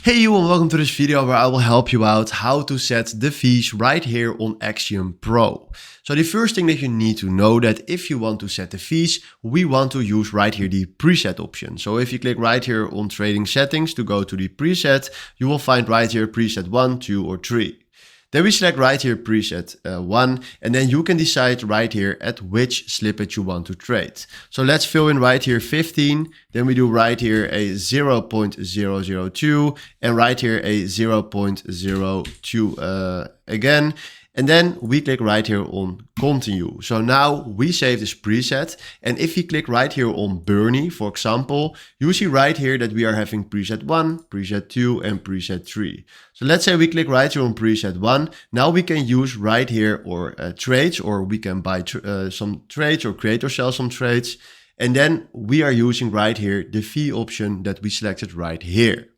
Hey you and welcome to this video where I will help you out how to set the fees right here on Axiom Pro. So the first thing that you need to know that if you want to set the fees, we want to use right here the preset option. So if you click right here on trading settings to go to the preset, you will find right here preset 1, 2 or 3. Then we select right here preset 1 and then you can decide right here at which slippage you want to trade. So let's fill in right here 15, then we do right here a 0.002 and right here a 0.02 again. And then we click right here on continue. So now we save this preset. And if we click right here on Bernie, for example, you see right here that we are having preset 1, preset 2 and preset 3. So let's say we click right here on preset 1. Now we can use right here or trades, or we can buy some trades or create or sell some trades. And then we are using right here the fee option that we selected right here.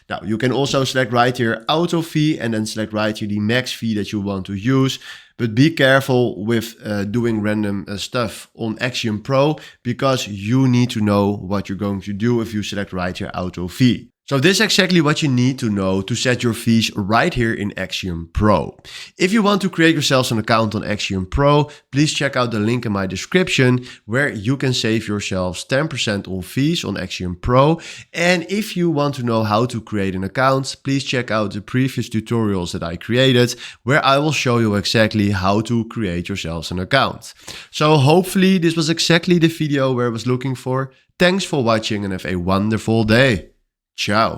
Now you can also select right here auto fee and then select right here the max fee that you want to use. But be careful with doing random stuff on Axiom Pro because you need to know what you're going to do if you select right here auto fee. So this is exactly what you need to know to set your fees right here in Axiom Pro. If you want to create yourself an account on Axiom Pro, please check out the link in my description where you can save yourselves 10% on fees on Axiom Pro. And if you want to know how to create an account, please check out the previous tutorials that I created where I will show you exactly how to create yourselves an account. So hopefully this was exactly the video where I was looking for. Thanks for watching and have a wonderful day. Ciao.